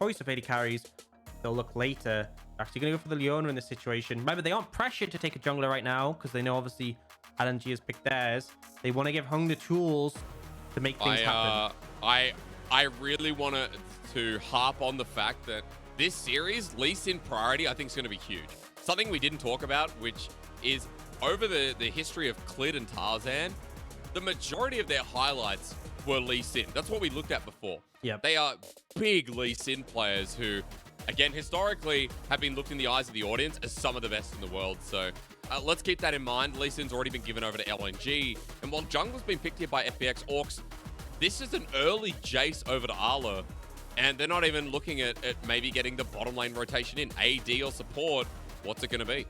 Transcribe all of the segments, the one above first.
choice of AD carries, they'll look later. Actually going to go for the Leona in this situation. Remember, they aren't pressured to take a jungler right now because they know obviously LNG has picked theirs. They want to give Hung the tools to make things happen. I really want to harp on the fact that this series, Lee Sin priority, I think is going to be huge. Something we didn't talk about, which is over the history of Clid and Tarzan, the majority of their highlights were Lee Sin. That's what we looked at before. Yeah, they are big Lee Sin players who, again, historically have been looked in the eyes of the audience as some of the best in the world. So let's keep that in mind. Lee Sin's already been given over to LNG. And while jungle's been picked here by FPX, Aux, this is an early Jayce over to Arlo. And they're not even looking at maybe getting the bottom lane rotation in. AD or support, what's it going to be?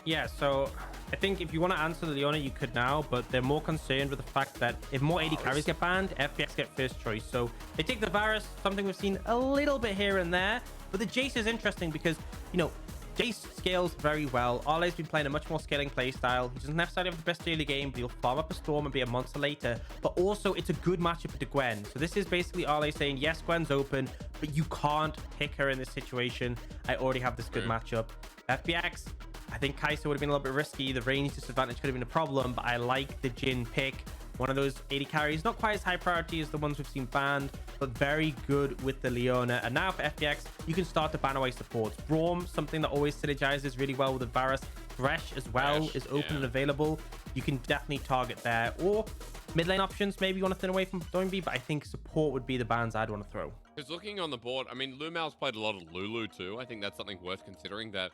Yeah, so I think if you want to answer the Leona, you could now, but they're more concerned with the fact that if more AD carries get banned, FPX get first choice. So they take the Varus, something we've seen a little bit here and there, but the Jayce is interesting because, you know, Jayce scales very well. Arle's been playing a much more scaling playstyle. He doesn't necessarily have the best early game, but he'll farm up a storm and be a monster later. But also, it's a good matchup with Gwen. So this is basically Arle saying, yes, Gwen's open, but you can't pick her in this situation. I already have this good matchup. FPX, I think Kai'Sa would have been a little bit risky. The range disadvantage could have been a problem, but I like the Jhin pick. One of those AD carries, not quite as high priority as the ones we've seen banned, but very good with the Leona. And now for FPX, you can start to ban away supports. Braum, something that always synergizes really well with the Varus. Thresh as well is open and available. You can definitely target there. Or mid lane options, maybe you want to thin away from Doinb, but I think support would be the bans I'd want to throw. Because looking on the board, I mean, LvMao's played a lot of Lulu too. I think that's something worth considering, that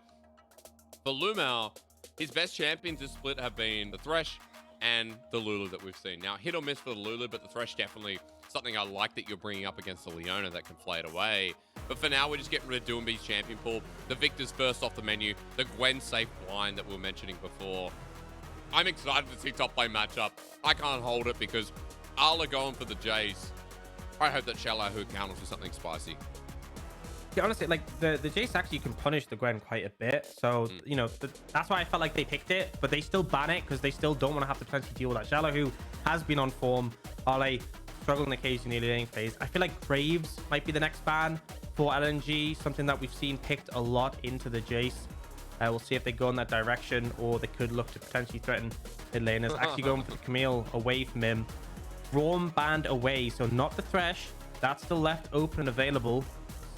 for LvMao, his best champions this split have been the Thresh and the Lulu that we've seen. Now, hit or miss for the Lulu, but the Thresh definitely something I like that you're bringing up against the Leona that can play it away. But for now, we're just getting rid of Doinb's champion pool. The Victor's first off the menu. The Gwen safe blind that we were mentioning before. I'm excited to see top lane matchup. I can't hold it because Arla going for the Jayce. I hope that xiaolaohu counters with something spicy. Yeah, honestly, like the Jayce actually can punish the Gwen quite a bit. So, you know, that's why I felt like they picked it, but they still ban it because they still don't want to have to potentially deal with that. xiaolaohu has been on form. Arle struggling occasionally in the laning phase. I feel like Graves might be the next ban for LNG, something that we've seen picked a lot into the Jayce. We'll see if they go in that direction, or they could look to potentially threaten mid laners. Actually going for the Camille away from him. Braum banned away, so not the Thresh. That's still left open and available.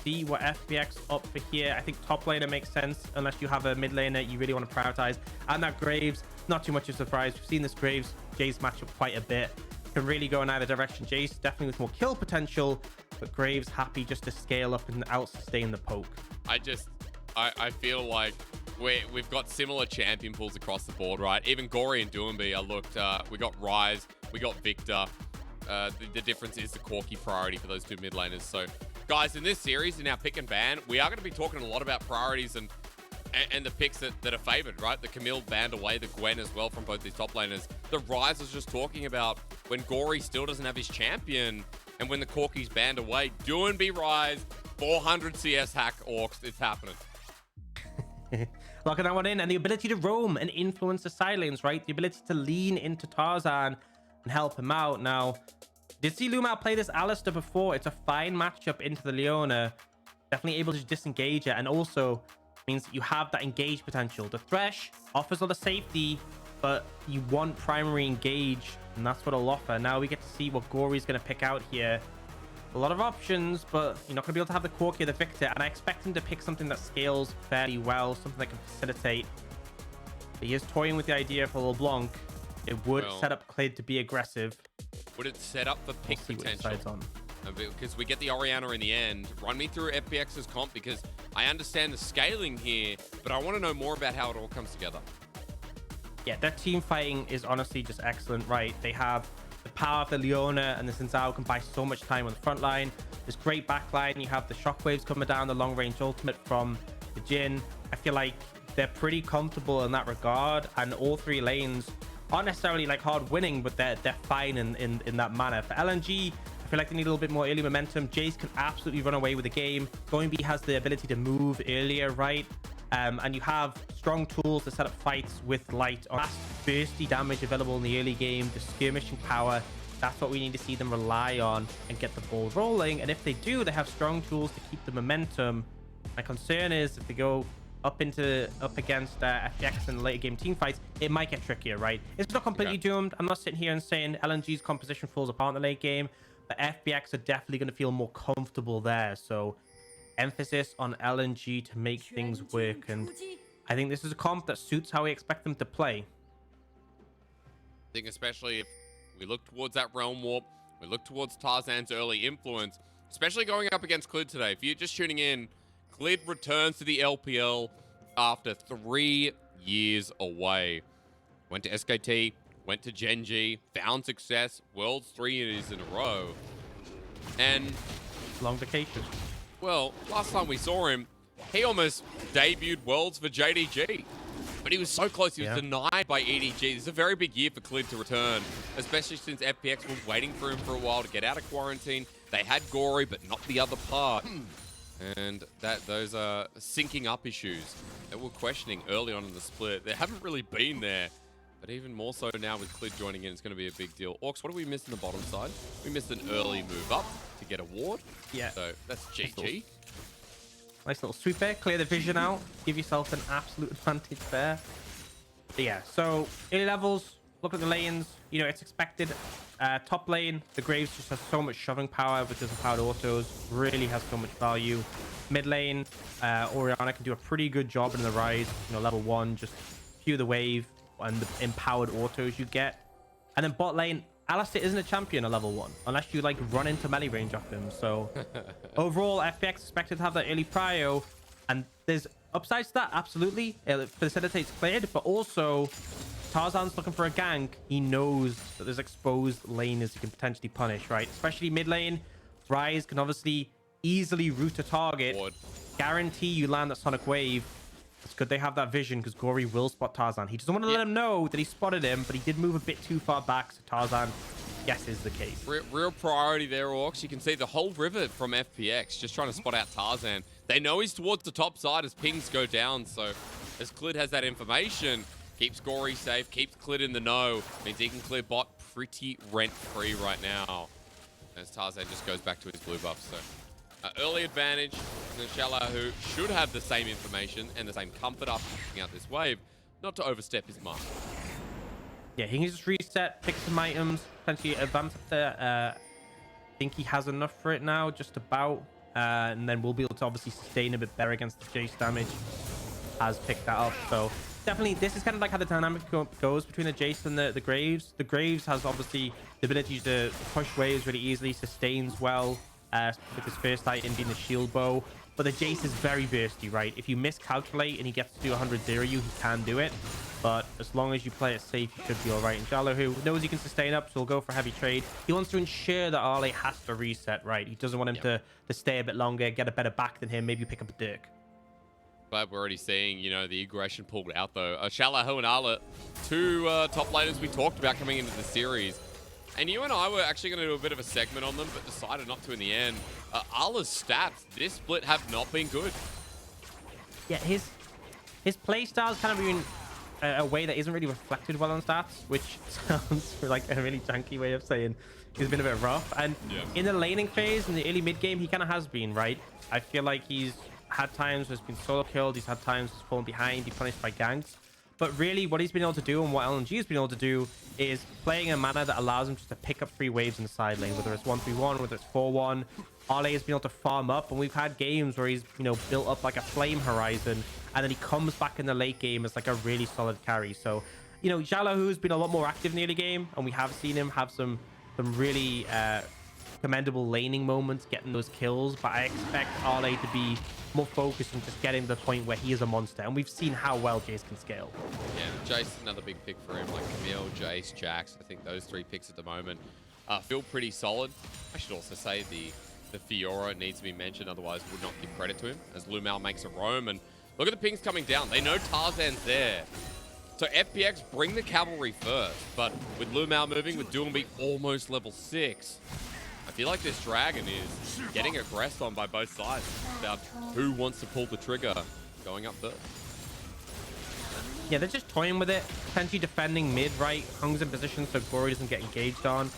See what FPX up for here. I think top laner makes sense unless you have a mid laner you really want to prioritize. And that Graves, not too much of a surprise. We've seen this Graves Jayce matchup quite a bit. Can really go in either direction. Jayce definitely with more kill potential, but Graves happy just to scale up and out sustain the poke. I feel like we've got similar champion pools across the board, right? Even Gori and Doinb are looked. We got Ryze, we got Victor. The difference is the Corki priority for those two mid laners. So, guys, in this series, in our pick and ban, we are going to be talking a lot about priorities and the picks that are favored, right? The Camille banned away, the Gwen as well from both these top laners. The Ryze was just talking about when Gori still doesn't have his champion, and when the Corki's banned away, Doinb Ryze, 400 CS hack Aux, it's happening. Locking that one in, and the ability to roam and influence the side lanes, right? The ability to lean into Tarzan and help him out. Now, did see LvMao play this Alistar before? It's a fine matchup into the Leona. Definitely able to disengage it, and also means that you have that engage potential. The Thresh offers a lot of safety, but you want primary engage, and that's what it'll offer. Now we get to see what Gori's going to pick out here. A lot of options, but you're not going to be able to have the Corki or the Victor, and I expect him to pick something that scales fairly well, something that can facilitate. He is toying with the idea for LeBlanc. It would set up Clid to be aggressive. Would it set up for pick potential? Because we get the Orianna in the end. Run me through FPX's comp, because I understand the scaling here, but I want to know more about how it all comes together. Yeah, their team fighting is honestly just excellent, right? They have the power of the Leona, and the Zhao can buy so much time on the front line. There's great backline. You have the shockwaves coming down, the long range ultimate from the Jhin. I feel like they're pretty comfortable in that regard, and all three lanes aren't necessarily like hard winning, but they're fine in that manner. For LNG, I feel like they need a little bit more early momentum. Jayce can absolutely run away with the game. Doinb has the ability to move earlier, right? And you have strong tools to set up fights with light on fast bursty damage available in the early game. The skirmishing power That's what we need to see them rely on and get the ball rolling. And if they do, they have strong tools to keep the momentum. My concern is if they go up against FPX in later game team fights, it might get trickier, right? It's not completely doomed. I'm not sitting here and saying LNG's composition falls apart in the late game, but FPX are definitely going to feel more comfortable there. So emphasis on LNG to make things work, and I think this is a comp that suits how we expect them to play. I think especially if we look towards that Realm Warp, we look towards Tarzan's early influence, especially going up against Clid today. If you're just tuning in, Clid returns to the LPL after 3 years away. Went to SKT, went to Gen G, found success, Worlds 3 years in a row. And long vacation. Well, last time we saw him, he almost debuted Worlds for JDG. But he was so close, he was denied by EDG. This is a very big year for Clid to return, especially since FPX was waiting for him for a while to get out of quarantine. They had Gori, but not the other part. And those are syncing up issues that we're questioning early on in the split. They haven't really been there, but even more so now with Clid joining in, it's going to be a big deal. Aux, what do we miss in the bottom side? We missed an early move up to get a ward. Yeah. So that's GG. Nice little sweep there. Clear the vision out. Give yourself an absolute advantage there. But yeah, so early levels, look at the lanes. You know, it's expected. Top lane, the Graves just has so much shoving power with his powered autos. Really has so much value. Mid lane, Orianna can do a pretty good job in the Ryze. You know, level 1, just cue the wave and the empowered autos you get. And then bot lane, Alistar isn't a champion at level 1 unless you like run into melee range of him. So overall, FPX expected to have that early prio, and there's upsides to that, absolutely. It facilitates cleared, but also Tarzan's looking for a gank. He knows that there's exposed laners he can potentially punish, right? Especially mid lane. Ryze can obviously easily route a target. Guarantee you land that Sonic Wave. It's good they have that vision because Gori will spot Tarzan. He doesn't want to let him know that he spotted him, but he did move a bit too far back, so Tarzan guesses the case. Real priority there, Aux. You can see the whole river from FPX just trying to spot out Tarzan. They know he's towards the top side as pings go down, so as Clid has that information, keeps Gori safe, keeps Clid in the know, means he can clear bot pretty rent-free right now. As Tarzan just goes back to his blue buff, so early advantage. xiaolaohu should have the same information and the same comfort after picking out this wave, not to overstep his mark. Yeah, he can just reset, pick some items, potentially advance up there. I think he has enough for it now, just about. And then we'll be able to obviously sustain a bit better against the Jayce damage. Has picked that up, so definitely this is kind of like how the dynamic goes between the Jayce and the Graves. The Graves has obviously the ability to push waves really easily, sustains well, with his first item being the shield bow. But the Jayce is very bursty, right? If you miscalculate and he gets to do 100-0 you, he can do it. But as long as you play it safe, you should be all right. And xiaolaohu knows he can sustain up, so he'll go for heavy trade. He wants to ensure that Ale has to reset, right? He doesn't want him to stay a bit longer, get a better back than him, maybe pick up a Dirk. But we're already seeing, you know, the aggression pulled out, though. xiaolaohu and Ale, two top laners we talked about coming into the series. And you and I were actually going to do a bit of a segment on them, but decided not to in the end. Ale's stats this split have not been good. Yeah, his playstyle's kind of been a way that isn't really reflected well on stats, which sounds like a really janky way of saying he's been a bit rough. And in the laning phase, in the early mid game, he kind of has been, right? I feel like he's had times where he's been solo killed, he's had times he's fallen behind, he's punished by ganks. But really, what he's been able to do and what LNG has been able to do is playing in a manner that allows him just to pick up free waves in the side lane, whether it's 1-3-1, whether it's 4-1. Ale has been able to farm up, and we've had games where he's, you know, built up like a flame horizon, and then he comes back in the late game as like a really solid carry. So, you know, xiaolaohu has been a lot more active in the early game, and we have seen him have some really commendable laning moments, getting those kills. But I expect Ale to be more focused on just getting to the point where he is a monster, and we've seen how well Jayce can scale. Yeah, Jayce is another big pick for him, like Camille, Jayce, Jax. I think those three picks at the moment feel pretty solid. I should also say the Fiora needs to be mentioned, otherwise would not give credit to him, as LvMao makes a roam. And look at the pings coming down. They know Tarzan's there. So FPX bring the cavalry first, but with LvMao moving, with Doinb almost level 6, I feel like this dragon is getting aggressed on by both sides about who wants to pull the trigger going up first. Yeah, they're just toying with it, potentially defending mid, right? Hung's in position so Gori doesn't get engaged on.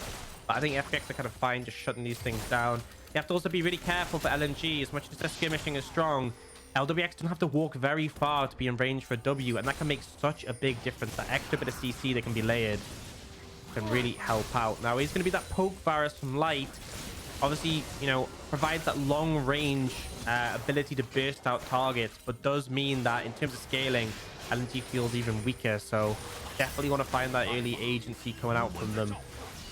But I think FPX are kind of fine just shutting these things down. You have to also be really careful for LNG. As much as their skirmishing is strong, Lwx don't have to walk very far to be in range for a W, and that can make such a big difference. That extra bit of CC that can be layered can really help out. Now, he's going to be that poke Varus from light. Obviously, you know, provides that long range ability to burst out targets, but does mean that in terms of scaling, LNG feels even weaker. So definitely want to find that early agency coming out from them.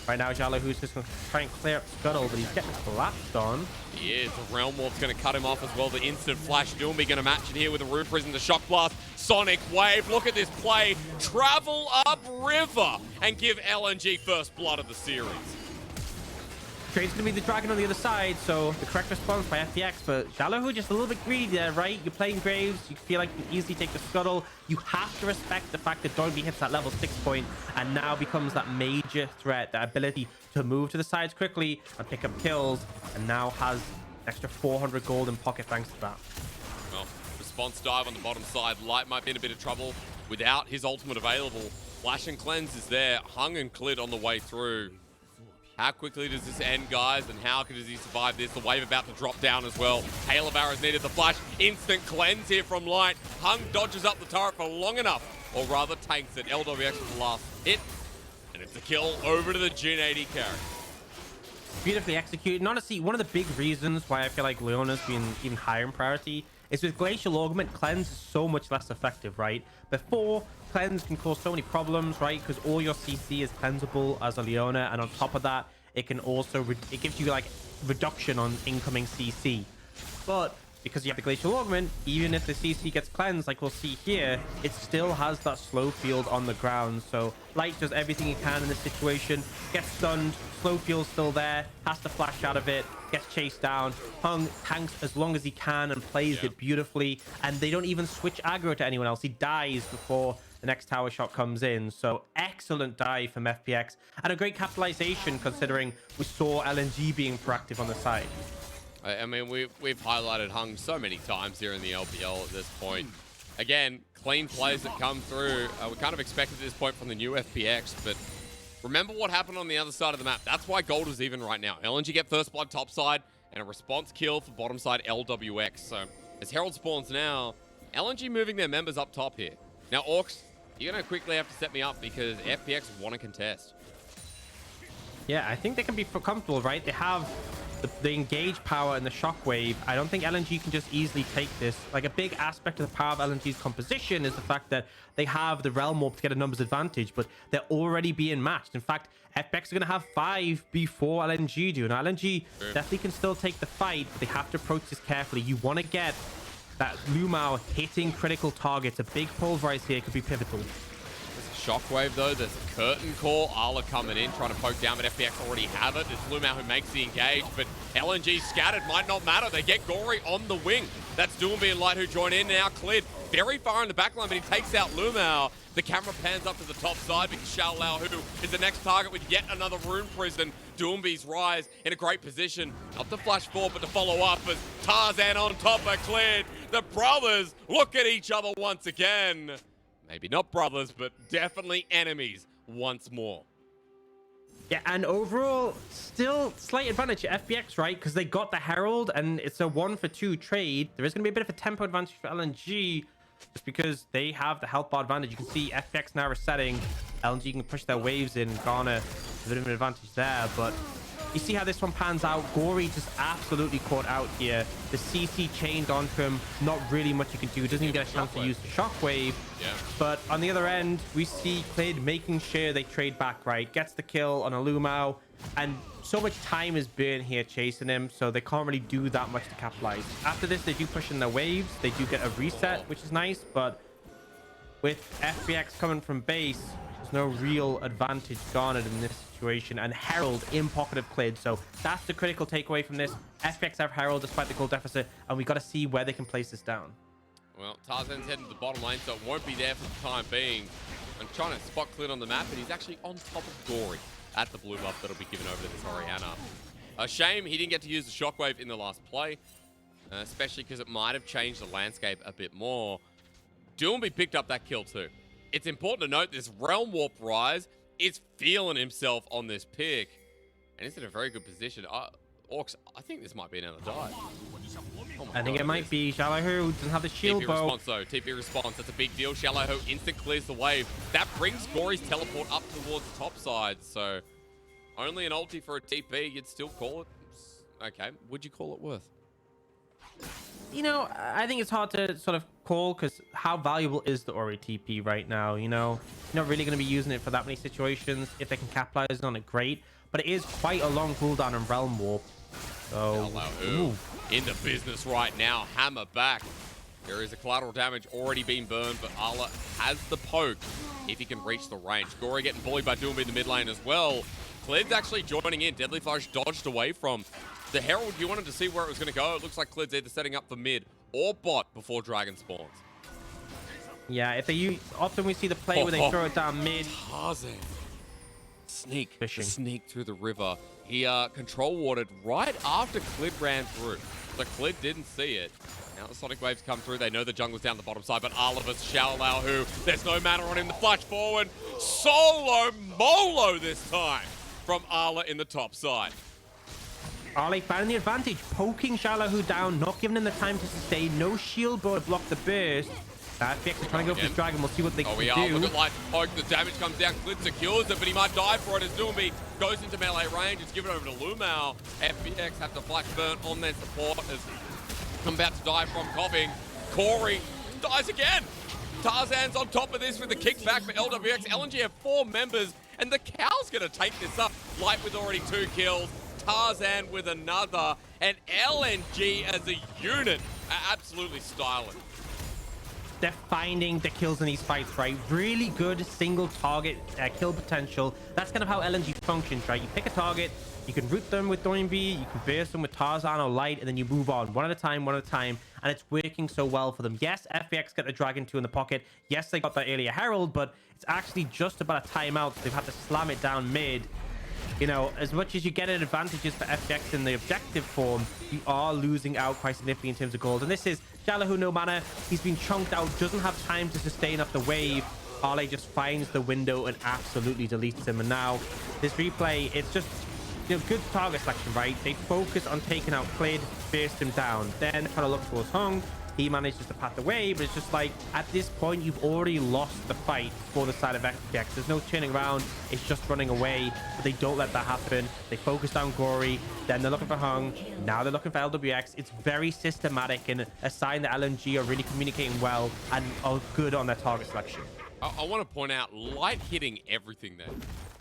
Right now, xiaolaohu's just going to try and clear up Scuttle, but he's getting collapsed on. He is. The Realm Warp's going to cut him off as well. The instant flash. Doinb going to match it here with a Rune Prison, the Shock Blast, Sonic Wave. Look at this play. Travel up river and give LNG first blood of the series. Trade's going to be the dragon on the other side, so the correct response by FPX, but xiaolaohu just a little bit greedy there, right? You're playing Graves, you feel like you can easily take the Scuttle. You have to respect the fact that Doinb hits that level 6 point and now becomes that major threat, that ability to move to the sides quickly and pick up kills, and now has an extra 400 gold in pocket thanks to that. Well, response dive on the bottom side. Light might be in a bit of trouble without his ultimate available. Flash and Cleanse is there. Hung and Clit on the way through. How quickly does this end, guys, and how does he survive this? The wave about to drop down as well. Hail of Arrows needed the flash. Instant cleanse here from Light. Hung dodges up the turret for long enough, or rather tanks it. Lwx with the last hit, and it's a kill over to the Jhin AD carry. Beautifully executed. And honestly, one of the big reasons why I feel like Leona's been even higher in priority is with Glacial Augment, Cleanse is so much less effective, right? Before, Cleanse can cause so many problems, right? Because all your CC is cleansable as a Leona, and on top of that, it can also it gives you like reduction on incoming CC. But because you have the Glacial Augment, even if the CC gets cleansed, like we'll see here, it still has that slow field on the ground. So Light does everything he can in this situation, gets stunned, slow field's still there, has to flash out of it, gets chased down. Hung tanks as long as he can and plays it beautifully, and they don't even switch aggro to anyone else. He dies before the next tower shot comes in. So excellent dive from FPX, and a great capitalization considering we saw LNG being proactive on the side. I mean, we've highlighted Hung so many times here in the LPL at this point. Again, clean plays that come through. We kind of expected at this point from the new FPX, but remember what happened on the other side of the map. That's why gold is even right now. LNG get first blood top side, and a response kill for bottom side Lwx. So as Herald spawns now, LNG moving their members up top here. Now, Aux, you're going to quickly have to set me up because FPX want to contest. Yeah, I think they can be comfortable, right? They have the engage power and the shockwave. I don't think LNG can just easily take this. Like, a big aspect of the power of LNG's composition is the fact that they have the Realm Warp to get a numbers advantage, but they're already being matched. In fact, FPX are going to have 5 before LNG do. Now, LNG definitely can still take the fight, but they have to approach this carefully. You want to get that LvMao hitting critical targets. A big pulverize here could be pivotal. Shockwave though, there's a curtain call. Ala coming in, trying to poke down, but FPX already have it. It's LvMao who makes the engage, but LNG scattered, might not matter. They get Gori on the wing. That's Doinb and Light who join in now. Cleared very far in the backline, but he takes out LvMao. The camera pans up to the top side because xiaolaohu is the next target with yet another Rune Prison. Doinb's Ryze in a great position. Not to flash forward, but to follow up as Tarzan on top are cleared. The brothers look at each other once again. Maybe not brothers, but definitely enemies once more. Yeah, and overall, still slight advantage to FPX, right? Because they got the Herald, and it's a 1-for-2 trade. There is going to be a bit of a tempo advantage for LNG, just because they have the health bar advantage. You can see FPX now resetting. LNG can push their waves in, garner a bit of an advantage there, but you see how this one pans out. Gori just absolutely caught out here. The CC chained onto him. Not really much you can do. Doesn't even get a chance to use the shockwave. Yeah. But on the other end, we see Clid making sure they trade back, right? Gets the kill on a LvMao. And so much time is burned here chasing him, so they can't really do that much to capitalize. After this, they do push in their waves. They do get a reset, which is nice. But with FPX coming from base, there's no real advantage garnered in this situation, and Herald in pocket of Clid. So that's the critical takeaway from this. FPX have Herald despite the gold deficit, and we got to see where they can place this down. Well, Tarzan's heading to the bottom lane, so it won't be there for the time being. I'm trying to spot Clid on the map, and he's actually on top of Gori at the blue buff that'll be given over to this Orianna. A shame he didn't get to use the shockwave in the last play, especially because it might have changed the landscape a bit more. Doinb picked up that kill too. It's important to note this Realm Warp Ryze is feeling himself on this pick. And he's in a very good position. Aux, I think this might be another dive. Oh I think it might be xiaolaohu, who doesn't have the shield TP bow. response though, TP response, that's a big deal. xiaolaohu instant clears the wave. That brings Gori's teleport up towards the top side, so only an ulti for a TP, you'd still call it. Okay, would you call it worth? You know, I think it's hard to sort of call because how valuable is the Ori TP right now? You know, you're not really going to be using it for that many situations. If they can capitalize on it, great. But it is quite a long cooldown in Realm Warp. So, into business right now. Hammer back. There is a collateral damage already being burned, but Ala has the poke if he can reach the range. Gori getting bullied by Doinb in the mid lane as well. Klid's actually joining in. Deadly Flash dodged away from the Herald. You wanted to see where it was going to go. It looks like Klid's either setting up for mid or bot before Dragon spawns. Yeah, if they use, often we see the play where they throw it down mid. Tarzan. Sneak. Fishing. Sneak through the river. He control warded right after Klid ran through. So Klid didn't see it. Now the Sonic Waves come through. They know the jungle's down the bottom side, but Lwx xiaolaohu, there's no mana on him. The flash forward. Solo Molo this time from Ala in the top side. Ale finding the advantage, poking xiaolaohu down, not giving him the time to sustain. No shield bow to block the burst. FPX is trying to go for this dragon. We'll see what they can do. Look at Light Poke. The damage comes down. Klid secures it, but he might die for it as Doinb goes into melee range. It's given over to LvMao. FPX have to flash burn on their support as I'm about to die from coughing. Gori dies again. Tarzan's on top of this with the kickback for Lwx. LNG have 4 members, and the Cow's going to take this up. Light with already 2 kills. Tarzan with another. And LNG as a unit are absolutely styling. They're finding the kills in these fights, right? Really good single target kill potential. That's kind of how LNG functions, right? You pick a target, you can root them with Doinb, you can burst them with Tarzan or Light, and then you move on one at a time, and it's working so well for them. Yes, FPX get the Dragon 2 in the pocket. Yes, they got that earlier Herald, but it's actually just about a timeout, so they've had to slam it down mid. You know, as much as you get advantages for FPX in the objective form, you are losing out quite significantly in terms of gold. And this is xiaolaohu, no mana. He's been chunked out, doesn't have time to sustain off the wave. Ale just finds the window and absolutely deletes him. And now this replay, it's just, you know, good target selection, right? They focus on taking out Klid, burst him down, then try to look towards Hung. He manages to path away, but it's just like, at this point, you've already lost the fight for the side of FPX. There's no turning around. It's just running away, but they don't let that happen. They focus down Gori, then they're looking for Hung. Now they're looking for Lwx. It's very systematic and a sign that LNG are really communicating well and are good on their target selection. I want to point out, Light hitting everything there.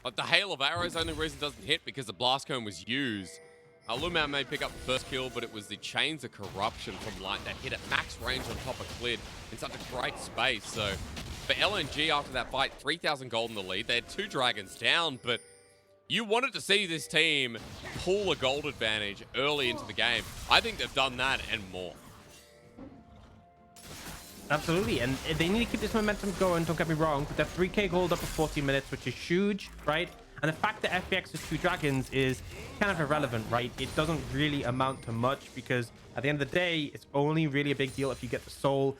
Like the hail of arrows, only reason it doesn't hit because the blast cone was used. LvMao may pick up the first kill, but it was the Chains of Corruption from Light that hit at max range on top of Klid in such a great space. So for LNG after that fight, 3,000 gold in the lead. They had 2 dragons down, but you wanted to see this team pull a gold advantage early into the game. I think they've done that and more. Absolutely, and they need to keep this momentum going, don't get me wrong, but they're 3k gold up for 40 minutes, which is huge, right? And the fact that FPX has 2 dragons is kind of irrelevant, right? It doesn't really amount to much because at the end of the day, it's only really a big deal if you get the soul.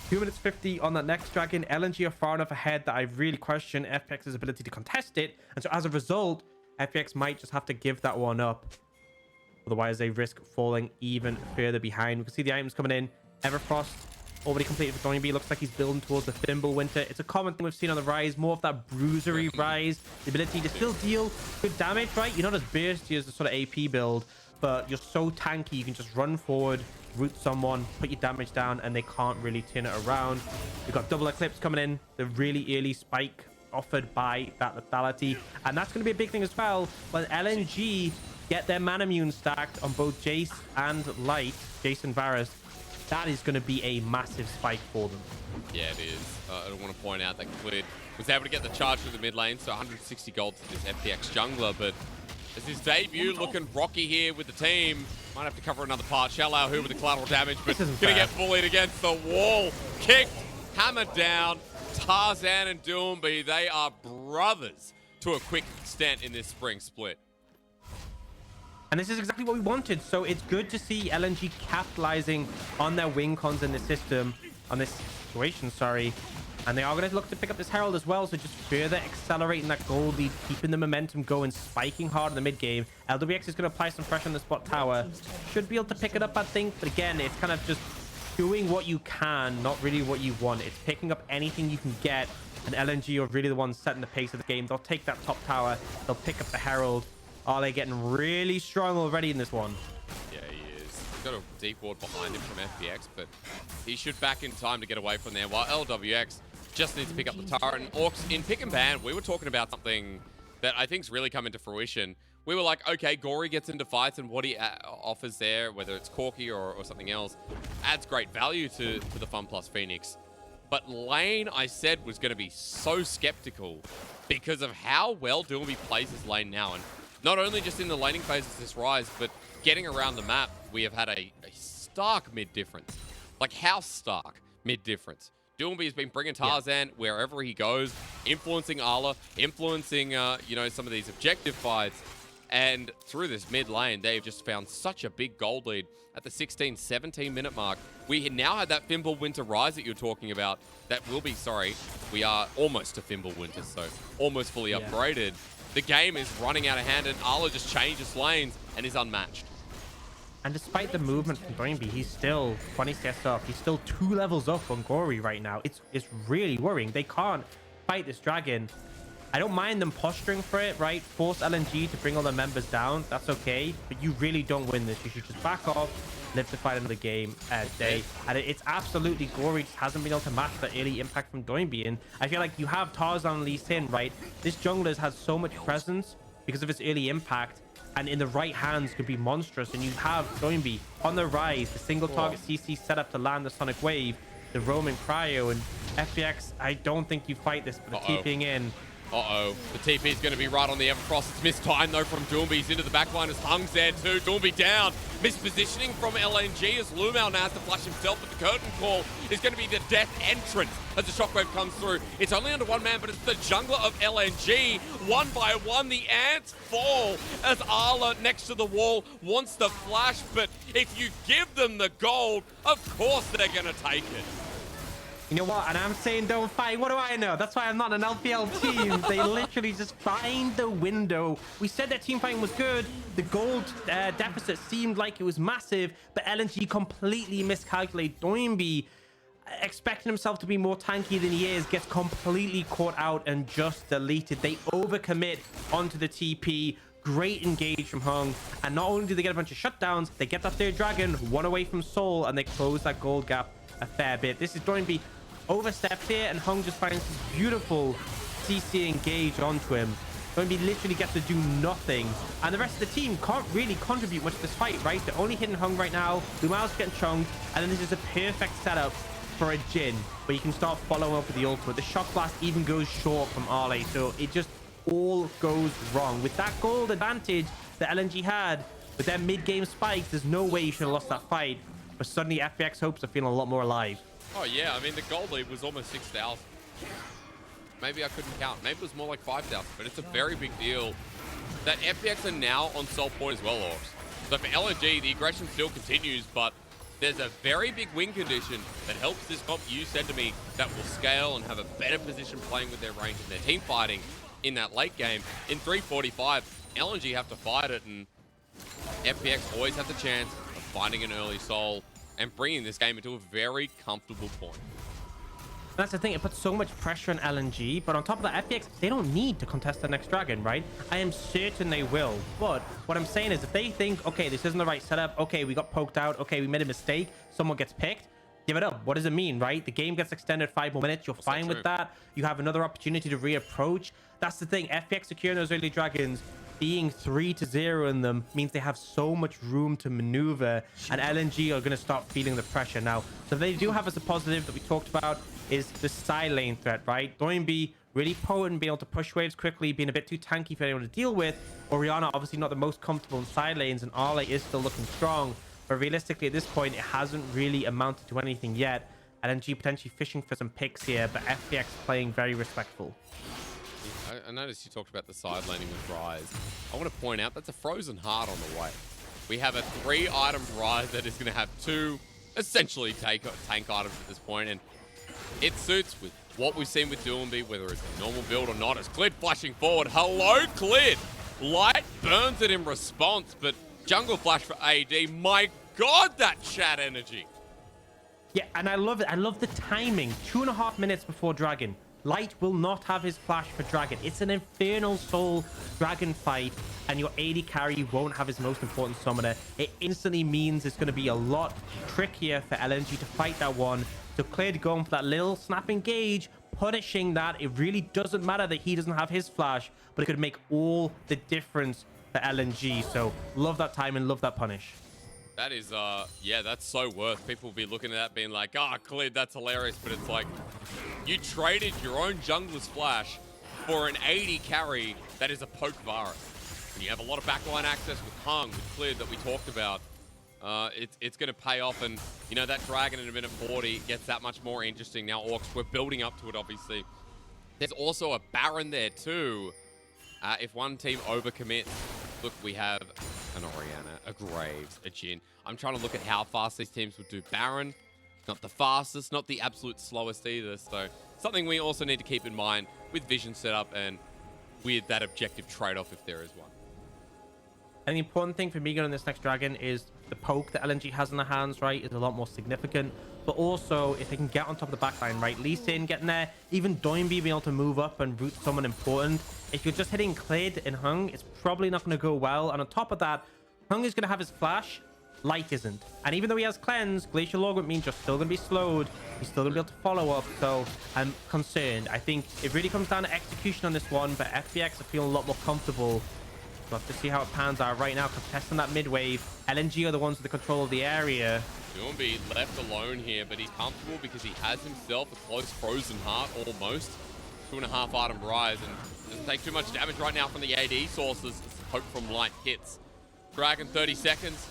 2 minutes 50 on that next dragon. LNG are far enough ahead that I really question FPX's ability to contest it. And so as a result, FPX might just have to give that one up. Otherwise, they risk falling even further behind. We can see the items coming in. Everfrost already completed for Doinb. Looks like he's building towards the Thimble Winter. It's a common thing we've seen on the Ryze. More of that bruisery Ryze. The ability to still deal good damage, right? You're not as bursty as the sort of AP build, but you're so tanky. You can just run forward, root someone, put your damage down, and they can't really turn it around. We've got double Eclipse coming in. The really early spike offered by that lethality. And that's going to be a big thing as well. When LNG get their Manamune stacked on both Jayce and Light, Jayce and Varus, that is going to be a massive spike for them. Yeah, it is. I want to point out that Klid was able to get the charge through the mid lane, so 160 gold to this FPX jungler, but as his debut looking rocky here with the team, might have to cover another part. xiaolaohu with the collateral damage, but going to get bullied against the wall. Kicked, hammered down. Tarzan and Doinb, they are brothers to a quick extent in this spring split. And this is exactly what we wanted. So it's good to see LNG capitalizing on their win cons in the system, on this situation, sorry. And they are going to look to pick up this Herald as well, so just further accelerating that gold lead, keeping the momentum going, spiking hard in the mid game. Lwx is going to apply some pressure on the spot tower. Should be able to pick it up, I think, but again, it's kind of just doing what you can, not really what you want. It's picking up anything you can get, and LNG are really the ones setting the pace of the game. They'll take that top tower, they'll pick up the Herald. Are they getting really strong already in this one? Yeah, he is. He's got a deep ward behind him from FPX, but he should back in time to get away from there, while Lwx just needs to pick up the tower. And Aux, in pick and ban, we were talking about something that I think's really come into fruition. We were like, okay, Gori gets into fights, and what he offers there, whether it's Corki or something else, adds great value to the FunPlus Phoenix. But lane, I said, was going to be so skeptical because of how well Doinb plays his lane now. And not only just in the laning phases this Ryze, but getting around the map, we have had a stark mid difference. Like, how stark mid difference? Doinb has been bringing Tarzan wherever he goes, influencing Ala, influencing, you know, some of these objective fights. And through this mid lane, they've just found such a big gold lead at the 16, 17 minute mark. We now had that Fimbulwinter Ryze that you're talking about. That will be, sorry, we are almost to Fimbulwinter, so almost fully upgraded. The game is running out of hand, and Ala just changes lanes and is unmatched. And despite the movement from Doinb, he's still 20 steps up. He's still 2 levels up on Gori right now. It's really worrying. They can't fight this dragon. I don't mind them posturing for it, right? Force LNG to bring all their members down. That's okay. But you really don't win this. You should just back off, live to fight another game a day. And it's absolutely Gori just hasn't been able to match the early impact from Doinb. And I feel like you have Tarzan Lee Sin, right? This jungler has so much presence because of its early impact. And in the right hands could be monstrous. And you have Doinb on the Ryze, the single target CC set up to land the Sonic Wave, the roaming cryo, and FPX. I don't think you fight this, but the TPing in. The TP is going to be right on the Everfrost. It's missed time, though, from Doinb. He's into the backline as Hung's there, too. Doinb down. Mispositioning from LNG as LvMao now has to flash himself, but the curtain call is going to be the death entrance as the shockwave comes through. It's only under one man, but it's the jungler of LNG. One by one, the ants fall as Ala next to the wall wants the flash, but if you give them the gold, of course they're going to take it. You know what? And I'm saying don't fight. What do I know? That's why I'm not an LPL team. They literally just find the window. We said that team fighting was good. The gold deficit seemed like it was massive, but LNG completely miscalculated. Doinb, expecting himself to be more tanky than he is, gets completely caught out and just deleted. They overcommit onto the TP. Great engage from Hung. And not only do they get a bunch of shutdowns, they get that third dragon, one away from Soul, and they close that gold gap a fair bit. This is Doinb overstepped here, and Hung just finds this beautiful CC engage onto him. Doinb literally gets to do nothing, and the rest of the team can't really contribute much to this fight, right? They're only hitting Hung right now. LvMao's getting chunked, and then this is a perfect setup for a Jhin, where you can start following up with the ultimate. The shock blast even goes short from Ale, so it just all goes wrong. With that gold advantage that LNG had, with their mid-game spikes, there's no way you should have lost that fight, but suddenly FPX hopes are feeling a lot more alive. Oh, yeah. I mean, the gold lead was almost 6,000. Maybe I couldn't count. Maybe it was more like 5,000, but it's a very big deal that FPX are now on sell point as well, Aux. So for LNG, the aggression still continues, but there's a very big win condition that helps this comp you said to me that will scale and have a better position playing with their range and their team fighting in that late game. In 3:45, LNG have to fight it, and FPX always have the chance of finding an early soul and bringing this game into a very comfortable point. That's the thing, it puts so much pressure on LNG, but on top of that, FPX, they don't need to contest the next dragon, right? I am certain they will, but what I'm saying is if they think, okay, this isn't the right setup, okay, we got poked out, okay, we made a mistake, someone gets picked, give it up. What does it mean, right? The game gets extended 5 more minutes, you're fine with that. You have another opportunity to reapproach. That's the thing, FPX securing those early dragons, being 3-0 in them means they have so much room to maneuver, and LNG are going to start feeling the pressure now. So they do have as a positive that we talked about is the side lane threat, right? Doinb really potent, being able to push waves quickly, being a bit too tanky for anyone to deal with. Orianna obviously not the most comfortable in side lanes, and Ale is still looking strong, but realistically at this point it hasn't really amounted to anything yet. LNG potentially fishing for some picks here, but FPX playing very respectful. I noticed you talked about the side laning with Ryze. I want to point out that's a frozen heart on the way. We have a 3-item Ryze that is going to have 2 essentially tank items at this point, and it suits with what we've seen with Doinb, whether it's a normal build or not, is Clid flashing forward. Hello, Clid. Light burns it in response, but jungle flash for AD. My God, that chat energy. Yeah, and I love it. I love the timing. 2.5 minutes before Dragon. Light will not have his flash for Dragon. It's an Infernal Soul Dragon fight, and your AD carry won't have his most important summoner. It instantly means it's going to be a lot trickier for LNG to fight that one. So Clid going for that little snap engage, punishing that. It really doesn't matter that he doesn't have his flash, but it could make all the difference for LNG. So love that time and love that punish. That is, yeah, that's so worth. People will be looking at that being like, ah, Clid, that's hilarious. But it's like, you traded your own jungler's flash for an 80 carry that is a poke Varus. And you have a lot of backline access with Hung, with Clid that we talked about. It's going to pay off. And, you know, that Dragon in a minute 40 gets that much more interesting. Now, Aux, we're building up to it, obviously. There's also a Baron there, too. If one team overcommits, look, we have an Orianna, a Graves, a Jhin. I'm trying to look at how fast these teams would do Baron. Not the fastest, not the absolute slowest either. So something we also need to keep in mind with vision setup and with that objective trade-off if there is one. And the important thing for me going on this next Dragon is the poke that LNG has in their hands, right, is a lot more significant. But also, if they can get on top of the backline, right, Lee Sin getting there, even Doinb being able to move up and root someone important. If you're just hitting Clid and Hung, it's probably not going to go well. And on top of that, Hung is going to have his flash, Light isn't. And even though he has cleanse, Glacial Augment means you're still going to be slowed. He's still going to be able to follow up. So I'm concerned. I think it really comes down to execution on this one, but FPX are feeling a lot more comfortable. We'll have to see how it pans out right now. Contesting that mid wave. LNG are the ones with the control of the area. Doinb left alone here, but he's comfortable because he has himself a close frozen heart almost. 2.5 item Ryze and doesn't take too much damage right now from the AD sources. Hope from Light hits. Dragon 30 seconds.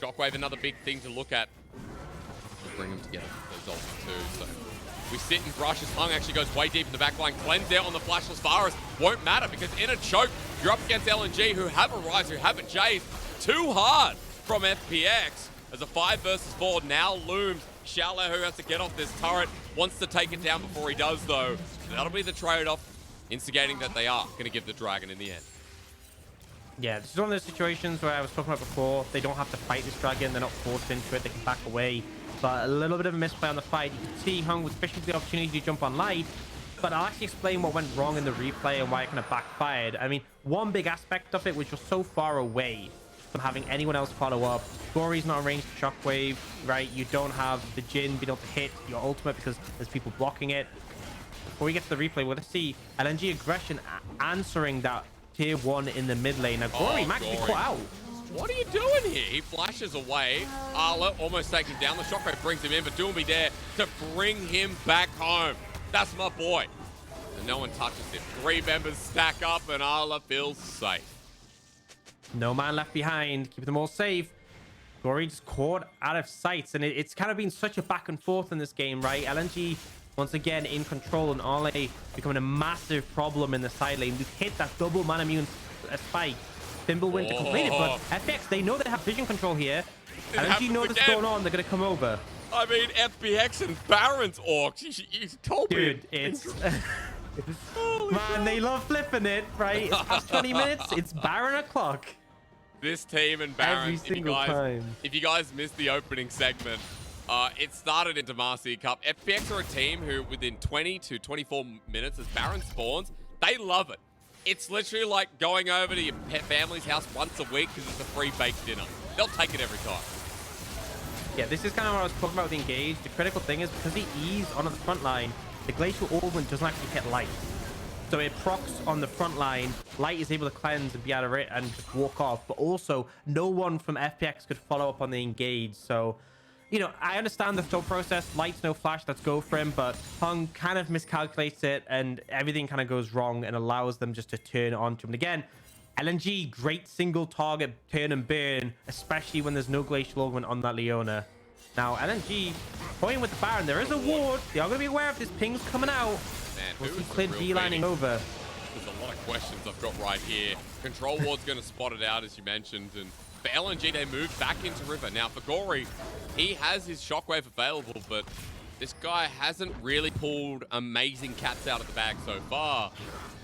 Shockwave, another big thing to look at. We'll bring them together. Those ulti too. So we sit and brush as Hung actually goes way deep in the backline. Cleanse there on the flashless Varus. Won't matter because in a choke, you're up against LNG who have a Ryze, who have a Jayce. Too hard from FPX as a 5 versus 4 now looms. xiaolaohu has to get off this turret. Wants to take it down before he does though. That'll be the trade-off. Instigating that they are going to give the Dragon in the end. Yeah, this is one of those situations where I was talking about before. They don't have to fight this Dragon. They're not forced into it. They can back away. But a little bit of a misplay on the fight. You can see Hung was fishing for the opportunity to jump on Light. But I'll actually explain what went wrong in the replay and why it kind of backfired. I mean, one big aspect of it was you're so far away from having anyone else follow up. Gori's not ranged to Shockwave, right? You don't have the Jhin being able to hit your ultimate because there's people blocking it. Before we get to the replay, we're going to see LNG aggression answering that tier 1 in the mid lane. Now, Gori might be caught out. What are you doing here? He flashes away. Arla almost taking down. The Shockwave brings him in, but Doinb there to bring him back home. That's my boy. And no one touches him. 3 members stack up, and Arla feels safe. No man left behind. Keep them all safe. Gori just caught out of sight. And it's kind of been such a back and forth in this game, right? LNG once again in control, and Arla becoming a massive problem in the side lane. We've hit that double man immune spike. Thimblewin to complete it, but FPX, they know they have vision control here. LNG know what's going on. They're going to come over. I mean, FPX and Baron's Aux. You told me. Dude, it's... Man, they love flipping it, right? It's past 20 minutes. It's Baron o'clock. This team and Baron, every single time. If you guys missed the opening segment, it started in Demacia Cup. FPX are a team who, within 20 to 24 minutes, as Baron spawns, they love it. It's literally like going over to your pet family's house once a week because it's a free baked dinner. They'll take it every time. Yeah, this is kind of what I was talking about with the engage. The critical thing is because he E's onto the front line, the Glacial Augment doesn't actually hit Light. So it procs on the front line. Light is able to cleanse and be out of it and just walk off. But also, no one from FPX could follow up on the engage. So, you know, I understand the thought process. Light's no flash, let's go for him. But Hung kind of miscalculates it and everything kind of goes wrong and allows them just to turn onto him. And again, LNG, great single target turn and burn, especially when there's no Glacial Augment on that Leona. Now, LNG going with the Baron. There is a ward. They are going to be aware if this ping's coming out. Man, we'll see Clid beelining over. There's a lot of questions I've got right here. Control ward's going to spot it out, as you mentioned. And for LNG, they move back into River. Now, for Gori, he has his Shockwave available, but This guy hasn't really pulled amazing cats out of the bag so far.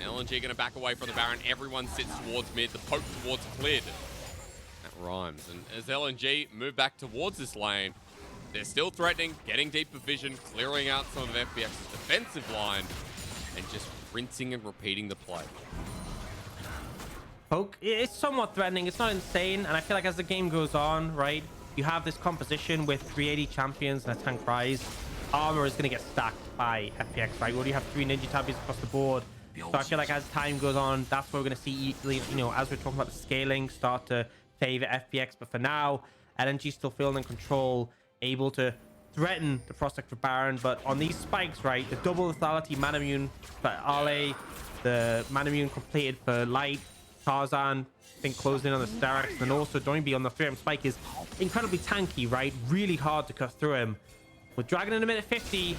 LNG going to back away from the Baron. Everyone sits towards mid. The poke towards cleared. That rhymes. And as LNG move back towards this lane, they're still threatening, getting deeper vision, clearing out some of FPX's defensive line, and just rinsing and repeating the play. Poke, it's somewhat threatening. It's not insane. And I feel like as the game goes on, right, you have this composition with 380 champions and a tank Ryze. Armor is going to get stacked by FPX, right? We already have 3 Ninja Tabbies across the board. So I feel like as time goes on, that's what we're going to see, you know, as we're talking about the scaling, start to favor FPX. But for now, LNG still feeling in control, able to threaten the prospect for Baron. But on these spikes, right, the double lethality mana immune for Ale, the mana immune completed for Light, Tarzan, I think closed in on the Hysterics, and also Doinb on the 3M spike is incredibly tanky, right? Really hard to cut through him. With Dragon in a minute 50,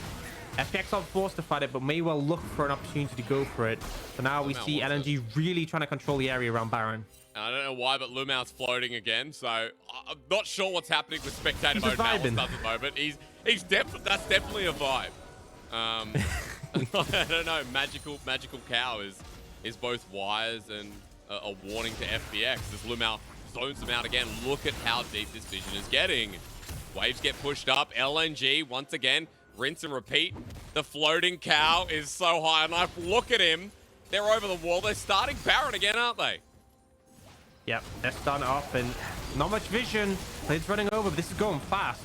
FPX are forced to fight it, but may well look for an opportunity to go for it. So now we see LNG really trying to control the area around Baron. I don't know why, but LvMao's floating again, so I'm not sure what's happening with spectator mode Malice does at the moment. That's definitely a vibe. I don't know. Magical cow is both wise and a warning to FPX as LvMao zones them out again. Look at how deep this vision is getting. Waves get pushed up. LNG once again, rinse and repeat. The floating cow is so high on life. Look at him. They're over the wall. They're starting Baron again, aren't they? Yep, they're starting off and not much vision. It's running over, but this is going fast.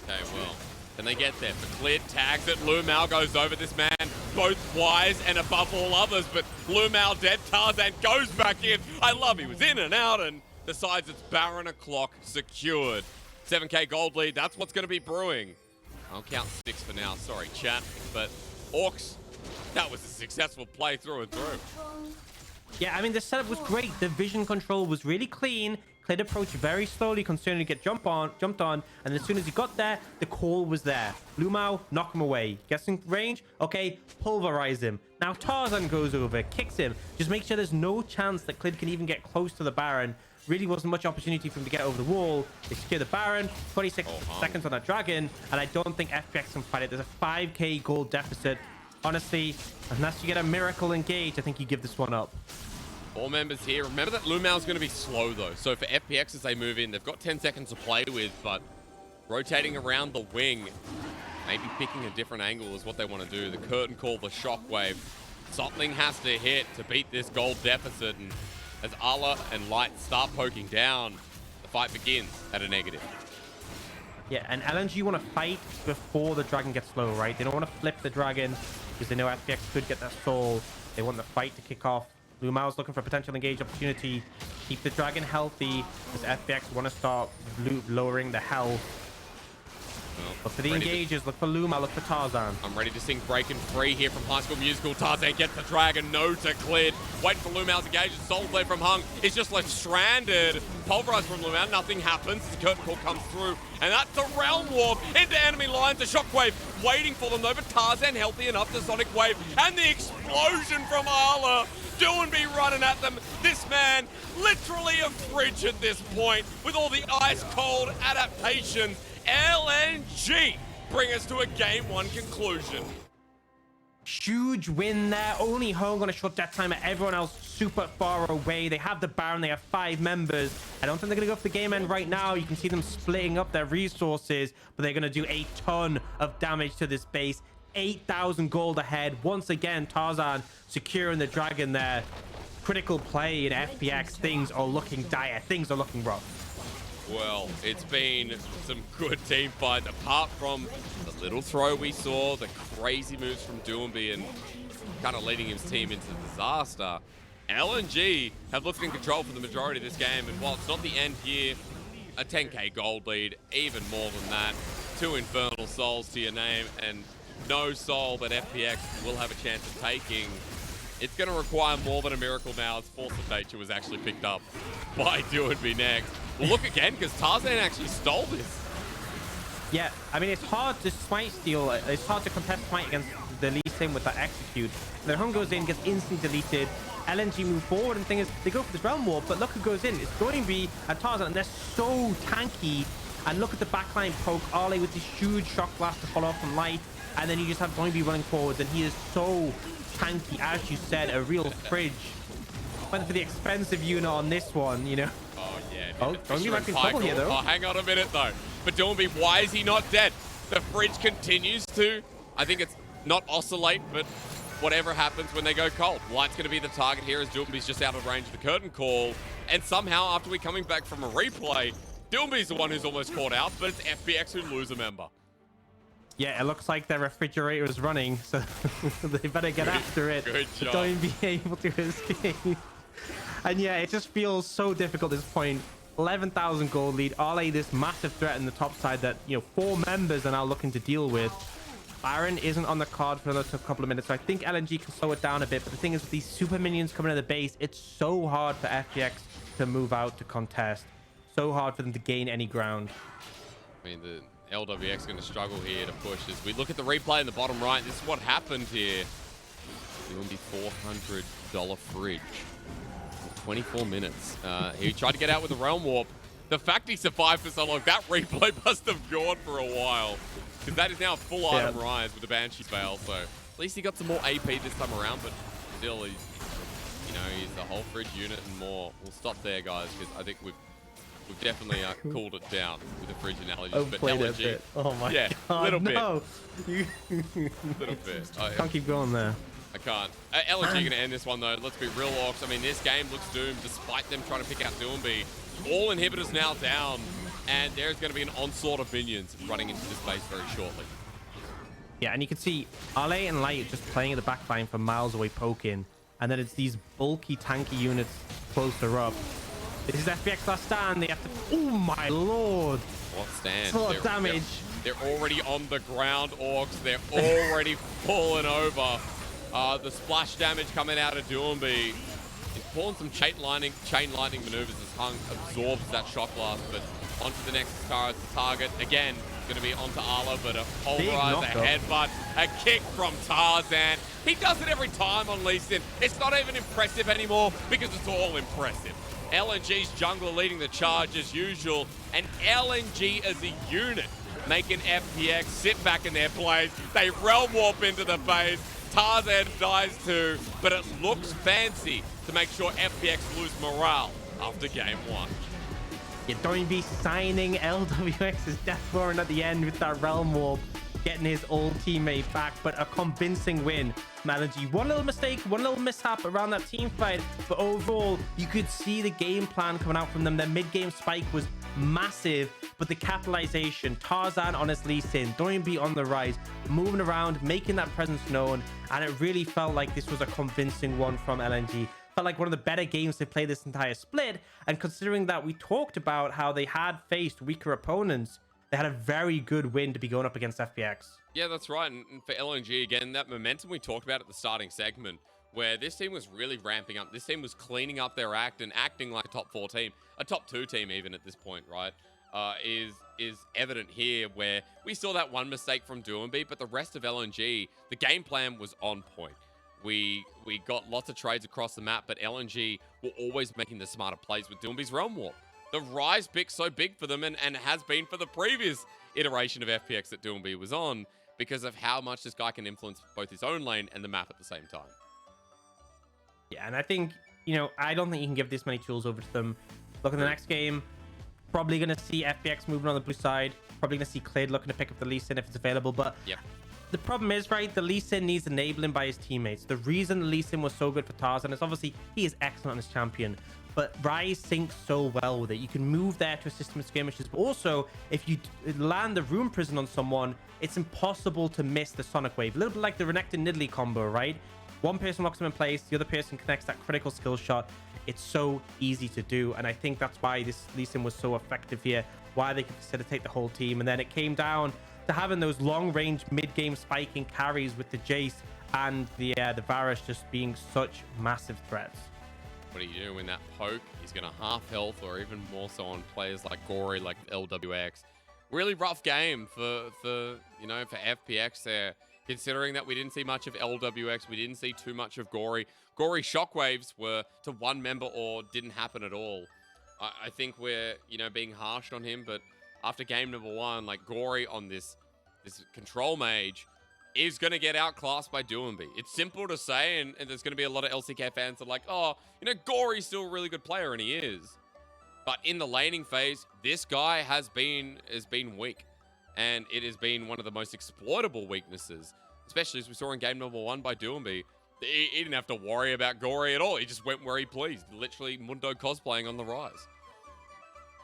Okay, well, can they get there? For clear tags it. LvMao goes over this man, both wise and above all others, but LvMao dead. Tarzan goes back in. I love he was in and out and decides it's Baron o'clock secured. 7k gold lead, that's what's going to be brewing. I'll count 6 for now, sorry chat, but Aux, that was a successful play through and through. Yeah, I mean, the setup was great. The vision control was really clean. Cleared approach very slowly, considering to get jumped on, and as soon as he got there, the call was there. LvMao, knock him away. Gets in range, okay, pulverize him. Now Tarzan goes over, kicks him. Just make sure there's no chance that Clid can even get close to the Baron. Really wasn't much opportunity for him to get over the wall. They secure the Baron, 26 seconds on that Dragon, and I don't think FPX can fight it. There's a 5k gold deficit. Honestly, unless you get a miracle engage, I think you give this one up. All members here. Remember that LvMao's going to be slow though. So for FPX as they move in, they've got 10 seconds to play with, but rotating around the wing, maybe picking a different angle is what they want to do. The curtain call, the shockwave. Something has to hit to beat this gold deficit, and as Ala and Light start poking down, the fight begins at a negative. Yeah, and LNG want to fight before the Dragon gets slow, right? They don't want to flip the Dragon because they know FPX could get that soul. They want the fight to kick off. LvMao's looking for a potential engage opportunity. Keep the Dragon healthy because FPX want to start lowering the health. Well, look for the engages. Look for LvMao. Look for Tarzan. I'm ready to sing Breaking Free here from High School Musical. Tarzan gets the Dragon. No to cleared. Waiting for LvMao's engage. Soul Blade from Hung. It's just left stranded. Pulverized from LvMao. Nothing happens. The curtain call comes through. And that's the Realm Warp into enemy lines. The Shockwave waiting for them though. But Tarzan healthy enough to Sonic Wave. And the explosion from Ala. Doinb running at them. This man literally a fridge at this point with all the ice cold adaptations. LNG bring us to a game 1 conclusion. Huge win there. Only Hung on a short death timer. Everyone else super far away. They have the Baron. They have 5 members. I don't think they're going to go for the game end right now. You can see them splitting up their resources, but they're going to do a ton of damage to this base. 8,000 gold ahead. Once again, Tarzan securing the Dragon there. Critical play in FPX. Things are looking dire. Things are looking rough. Well, it's been some good team fights. Apart from the little throw we saw, the crazy moves from Doinb and kind of leading his team into disaster, LNG have looked in control for the majority of this game. And while it's not the end here, a 10k gold lead, even more than that. 2 Infernal Souls to your name, and no soul that FPX will have a chance of taking. It's going to require more than a miracle now as Force of Nature was actually picked up by Doinb next. Well, look again, because Tarzan actually stole this. Yeah, I mean, it's hard to smite steal. It's hard to contest smite against the Lee Sin with that execute. The Hung goes in, gets instantly deleted. LNG move forward, and the thing is, they go for this Realm Warp, but look who goes in. It's Doinb and Tarzan, and they're so tanky. And look at the backline poke. Arley with this huge shock blast to follow up from Light. And then you just have Doinb running forwards. And he is so tanky, as you said, a real fridge. Went for the expensive unit on this one, you know. Oh, yeah. Oh, Doinb might be in trouble here, though. Oh, hang on a minute, though. But Doinb, why is he not dead? The fridge continues to, I think it's not oscillate, but whatever happens when they go cold. Light's going to be the target here as Doinb's just out of range of the curtain call. And somehow, after we're coming back from a replay, Doinb's the one who's almost caught out, but it's FPX who lose a member. Yeah, it looks like their refrigerator is running, so they better get after it. Good job. Don't be able to escape. And yeah, it just feels so difficult at this point. 11,000 gold lead. Arley, this massive threat in the top side that, you know, 4 members are now looking to deal with. Baron isn't on the card for another couple of minutes, so I think LNG can slow it down a bit. But the thing is, with these super minions coming to the base, it's so hard for FPX to move out to contest. So hard for them to gain any ground. I mean, the Lwx going to struggle here to push. As we look at the replay in the bottom right, this is what happened here. It will be $400 fridge. 24 minutes. He tried to get out with a Realm Warp. The fact he survived for so long, that replay must have gone for a while. Because that is now a full item Ryze with the Banshee fail. So at least he got some more AP this time around, but still, he's, you know, he's the whole fridge unit and more. We'll stop there, guys, because I think we've definitely cooled it down with the fridge analogies. Overplayed but LNG, a bit. Oh my god. A little bit. No. Little bit. Can't keep going there. I can't. LNG going to end this one, though. Let's be real, Aux. I mean, this game looks doomed despite them trying to pick out Doinb. All inhibitors now down, and there's going to be an onslaught of minions running into this base very shortly. Yeah, and you can see Arley and Light just playing at the back line from miles away poking, and then it's these bulky, tanky units closer up. This is FPX last stand. They have to... Oh, my lord. What stand? That's a lot of damage. They're already on the ground, Aux. They're already falling over. The splash damage coming out of Doinb. He's pulling some chain lightning maneuvers as Hung absorbs that shock blast, but onto the next car as the target. Again, going to be onto Arla, but a pulverize, a headbutt, a kick from Tarzan. He does it every time on Lee Sin. It's not even impressive anymore because it's all impressive. LNG's jungler leading the charge as usual, and LNG as a unit making FPX sit back in their place. They realm warp into the base. Tarzan dies too, but it looks fancy to make sure FPX lose morale after game 1. Yeah, Doinb signing Lwx's death warrant at the end with that realm warp, getting his old teammate back, but a convincing win from LNG. One little mistake, one little mishap around that team fight, but overall, you could see the game plan coming out from them. Their mid-game spike was massive, but the capitalization, Tarzan on his Lee Sin, Doinb on the Ryze, moving around, making that presence known, and it really felt like this was a convincing one from LNG. Felt like one of the better games they played this entire split, and considering that we talked about how they had faced weaker opponents, they had a very good win to be going up against FPX. Yeah, that's right. And for LNG, again, that momentum we talked about at the starting segment, where this team was really ramping up. This team was cleaning up their act and acting like a top 4 team, a top 2 team even at this point, right? Is evident here, where we saw that one mistake from Doinb, but the rest of LNG, the game plan was on point. We got lots of trades across the map, but LNG were always making the smarter plays with Doinb's Realm Warp. The Ryze pick so big for them and has been for the previous iteration of FPX that Doinb was on, because of how much this guy can influence both his own lane and the map at the same time. Yeah, and I think, you know, I don't think you can give this many tools over to them. Look at the next game, probably going to see FPX moving on the blue side, probably going to see Clade looking to pick up the Lee Sin if it's available, but the problem is, right, the Lee Sin needs enabling by his teammates. The reason the Lee Sin was so good for Tarzan is obviously he is excellent on his champion, but Ryze syncs so well with it. You can move there to a system of skirmishes, but also if you land the Rune Prison on someone, it's impossible to miss the Sonic Wave. A little bit like the Renekton Nidalee combo, right? One person locks them in place, the other person connects that critical skill shot. It's so easy to do, and I think that's why this Lee Sin was so effective here, why they could facilitate the whole team. And then it came down to having those long-range mid-game spiking carries with the Jayce and the Varus just being such massive threats. What do you do when that poke is going to half health, or even more so on players like Gori, like Lwx? Really rough game for you know, for FPX there, considering that we didn't see much of Lwx, we didn't see too much of Gori. Gori shockwaves were to one member or didn't happen at all. I think we're, you know, being harsh on him, but after game number 1, like Gori on this control mage is going to get outclassed by Doinb. It's simple to say, and there's going to be a lot of LCK fans that are like, oh, you know, Gori's still a really good player, and he is. But in the laning phase, this guy has been weak, and it has been one of the most exploitable weaknesses, especially as we saw in game number 1 by Doinb. He didn't have to worry about Gori at all. He just went where he pleased. Literally Mundo cosplaying on the Ryze.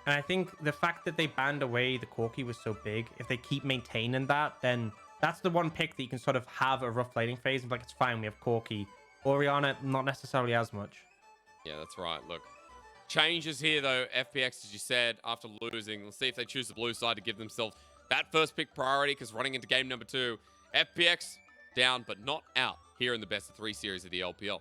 And I think the fact that they banned away the Corki was so big. If they keep maintaining that, then that's the one pick that you can sort of have a rough laning phase and be like, it's fine, we have Corki. Orianna, not necessarily as much. Yeah, that's right. Look, changes here though. FPX, as you said, after losing, let's see if they choose the blue side to give themselves that first pick priority, because running into game number 2, FPX down but not out here in the best of 3 series of the LPL.